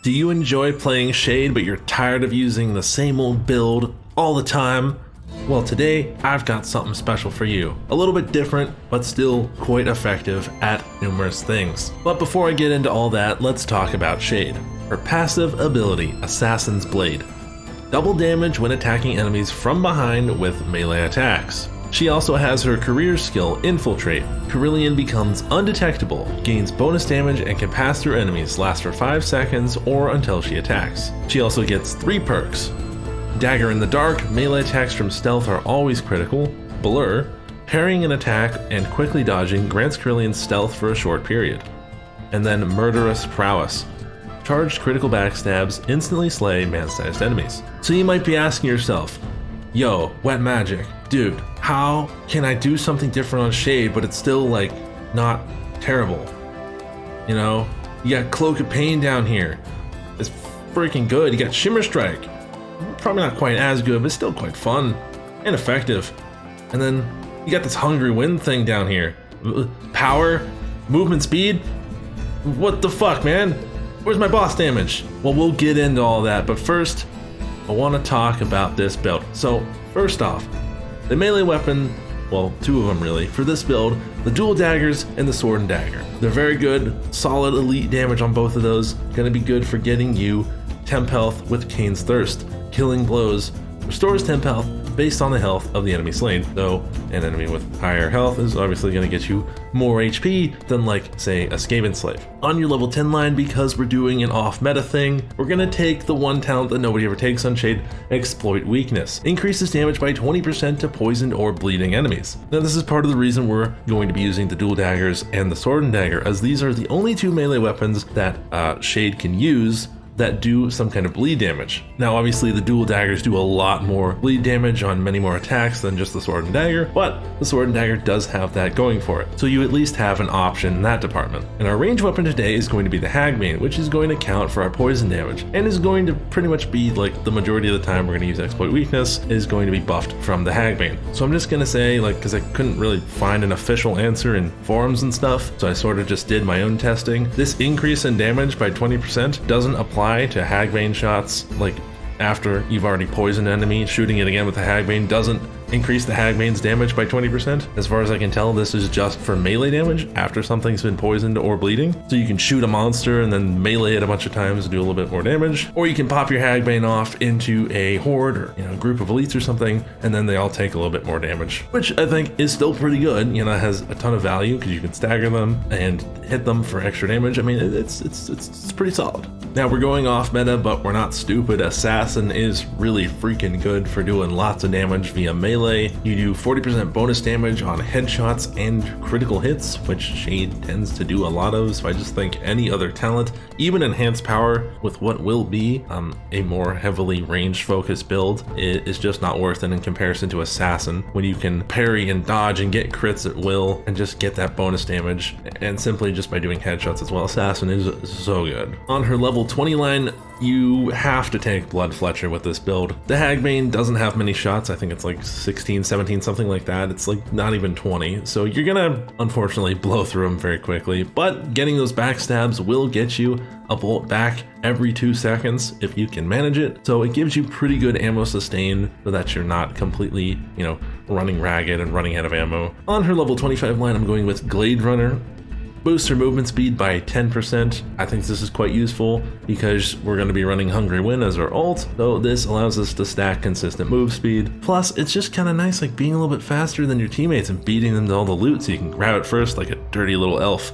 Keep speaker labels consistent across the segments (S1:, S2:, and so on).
S1: Do you enjoy playing Shade but you're tired of using the same old build all the time? Well, today I've got something special for you. A little bit different, but still quite effective at numerous things. But before I get into all that, let's talk about Shade. Her passive ability, Assassin's Blade. Double damage when attacking enemies from behind with melee attacks. She also has her career skill, Infiltrate. Kerillian becomes undetectable, gains bonus damage, and can pass through enemies, lasts for 5 seconds or until she attacks. She also gets 3 perks. Dagger in the Dark, melee attacks from stealth are always critical. Blur, parrying an attack and quickly dodging grants Kerillian stealth for a short period. And then Murderous Prowess. Charged critical backstabs instantly slay man-sized enemies. So you might be asking yourself, yo, wet magic, dude, how can I do something different on Shade but it's still like not terrible? You know, you got Cloak of Pain down here. It's freaking good. You got Shimmer Strike. Probably not quite as good, but still quite fun and effective. And then you got this Hungry Wind thing down here. Power, movement speed. What the fuck, man? Where's my boss damage? Well, we'll get into all that, but first, I want to talk about this build. So, first off, the melee weapon, well, 2 of them really, for this build, the dual daggers and the sword and dagger. They're very good, solid elite damage on both of those. Gonna be good for getting you temp health with Kane's Thirst. Killing blows restores temp health based on the health of the enemy slain, though an enemy with higher health is obviously going to get you more HP than, like, say, a Skaven Slave. On your level 10 line, because we're doing an off-meta thing, we're going to take the one talent that nobody ever takes on Shade, Exploit Weakness. Increases damage by 20% to poisoned or bleeding enemies. Now, this is part of the reason we're going to be using the dual daggers and the sword and dagger, as these are the only 2 melee weapons that Shade can use that do some kind of bleed damage. Now obviously the dual daggers do a lot more bleed damage on many more attacks than just the sword and dagger, but the sword and dagger does have that going for it. So you at least have an option in that department. And our range weapon today is going to be the Hagbane, which is going to count for our poison damage and is going to pretty much be, like, the majority of the time we're going to use Exploit Weakness is going to be buffed from the Hagbane. So I'm just going to say, like, because I couldn't really find an official answer in forums and stuff, so I sort of just did my own testing. This increase in damage by 20% doesn't apply to Hagbane shots, like after you've already poisoned an enemy. Shooting it again with the Hagbane doesn't increase the Hagbane's damage by 20%. As far as I can tell, this is just for melee damage after something's been poisoned or bleeding. So you can shoot a monster and then melee it a bunch of times to do a little bit more damage, or you can pop your Hagbane off into a horde or, you know, a group of elites or something, and then they all take a little bit more damage, which I think is still pretty good. You know, it has a ton of value because you can stagger them and hit them for extra damage. I mean, it's pretty solid. Now we're going off meta, but we're not stupid. Assassin is really freaking good for doing lots of damage via melee. You do 40% bonus damage on headshots and critical hits, which Shade tends to do a lot of, so I just think any other talent, even enhanced power with what will be a more heavily range focused build, is just not worth it in comparison to Assassin, when you can parry and dodge and get crits at will and just get that bonus damage, and simply just by doing headshots as well. Assassin is so good. On her level 20 line, you have to take Blood Fletcher with this build. The Hagbane doesn't have many shots. I think it's like 16, 17, something like that. It's like not even 20. So you're gonna unfortunately blow through them very quickly, but getting those backstabs will get you a bolt back every 2 seconds if you can manage it. So it gives you pretty good ammo sustain so that you're not completely, you know, running ragged and running out of ammo. On her level 25 line, I'm going with Glade Runner. Boosts her movement speed by 10%. I think this is quite useful because we're going to be running Hungry Wind as our ult, though this allows us to stack consistent move speed. Plus, it's just kind of nice, like being a little bit faster than your teammates and beating them to all the loot so you can grab it first like a dirty little elf.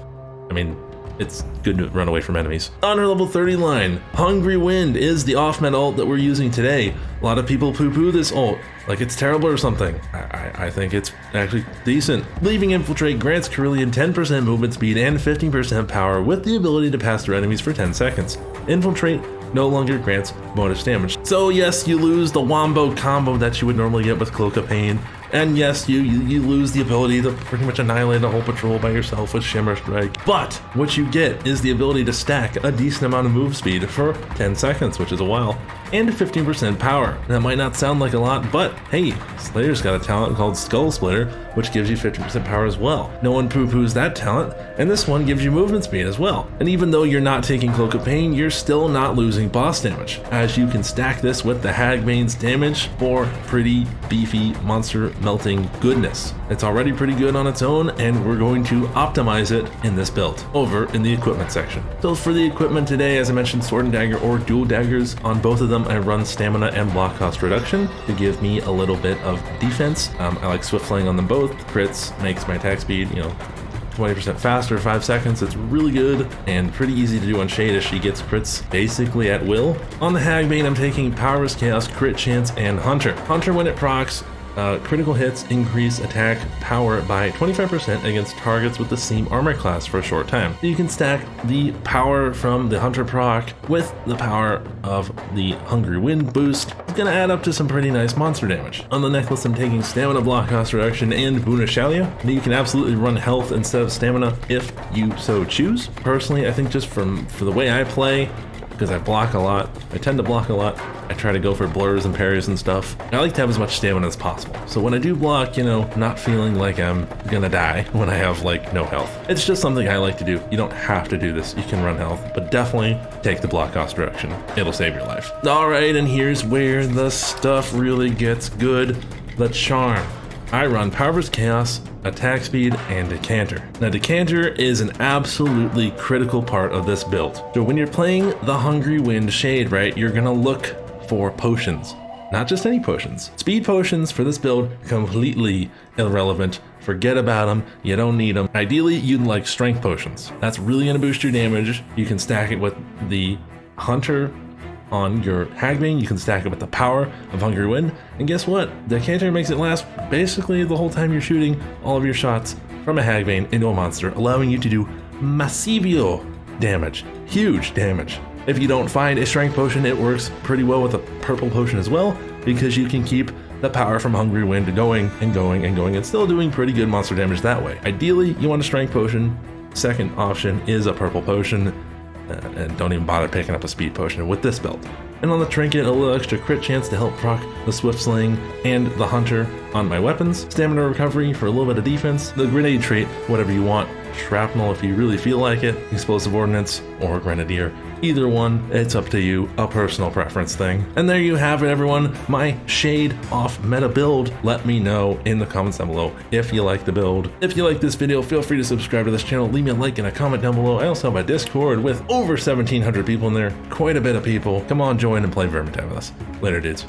S1: I mean, it's good to run away from enemies. On her level 30 line, Hungry Wind is the off-meta ult that we're using today. A lot of people poo-poo this ult like it's terrible or something. I think it's actually decent. Leaving Infiltrate grants Kerillian 10% movement speed and 15% power with the ability to pass through enemies for 10 seconds. Infiltrate no longer grants bonus damage. So yes, you lose the wombo combo that you would normally get with Cloak of Pain And yes, you lose the ability to pretty much annihilate a whole patrol by yourself with Shimmer Strike. But what you get is the ability to stack a decent amount of move speed for 10 seconds, which is a while, and 15% power. That might not sound like a lot, but hey, Slayer's got a talent called Skull Splitter, which gives you 50% power as well. No one poo-poos that talent, and this one gives you movement speed as well. And even though you're not taking Cloak of Pain, you're still not losing boss damage, as you can stack this with the Hagbane's damage for pretty beefy monster melting goodness. It's already pretty good on its own, and we're going to optimize it in this build over in the equipment section. So for the equipment today, as I mentioned, sword and dagger or dual daggers. On both of them, I run stamina and block cost reduction to give me a little bit of defense. I like swift flaying on them both. Crits makes my attack speed, 20% faster, 5 seconds. It's really good and pretty easy to do on Shade, as she gets crits basically at will. On the Hagbane, I'm taking Powerless Chaos, Crit Chance, and Hunter. Hunter, when it procs, critical hits increase attack power by 25% against targets with the same armor class for a short time. You can stack the power from the Hunter proc with the power of the Hungry Wind boost. It's gonna add up to some pretty nice monster damage. On the necklace, I'm taking Stamina block cost reduction and Bunashalia. You can absolutely run health instead of stamina if you so choose. Personally, I think just for the way I play, because I block a lot, I tend to block a lot, I try to go for blurs and parries and stuff. I like to have as much stamina as possible. So when I do block, not feeling like I'm gonna die when I have no health. It's just something I like to do. You don't have to do this. You can run health, but definitely take the block cost reduction. It'll save your life. All right, and here's where the stuff really gets good. The charm. I run Powerless Chaos, Attack Speed, and Decanter. Now, Decanter is an absolutely critical part of this build. So when you're playing the Hungry Wind Shade, right, you're gonna look for potions. Not just any potions. Speed potions for this build, completely irrelevant. Forget about them, you don't need them. Ideally, you'd like strength potions. That's really gonna boost your damage. You can stack it with the Hunter on your Hagbane, you can stack it with the power of Hungry Wind, and guess what? Decanter makes it last basically the whole time you're shooting all of your shots from a Hagbane into a monster, allowing you to do massivio damage, huge damage. If you don't find a strength potion, it works pretty well with a purple potion as well, because you can keep the power from Hungry Wind going and going and going and still doing pretty good monster damage that way. Ideally, you want a strength potion. Second option is a purple potion. And don't even bother picking up a speed potion with this build. And on the trinket, a little extra crit chance to help proc the Swift Sling and the Hunter on my weapons. Stamina recovery for a little bit of defense. The grenade trait, whatever you want. Shrapnel if you really feel like it. Explosive Ordnance or Grenadier. Either one, it's up to you, a personal preference thing. And there you have it, everyone, my Shade off meta build. Let me know in the comments down below if you like the build. If you like this video, feel free to subscribe to this channel, leave me a like and a comment down below. I also have a Discord with over 1,700 people in there, quite a bit of people. Come on, join and play Vermintide with us. Later, dudes.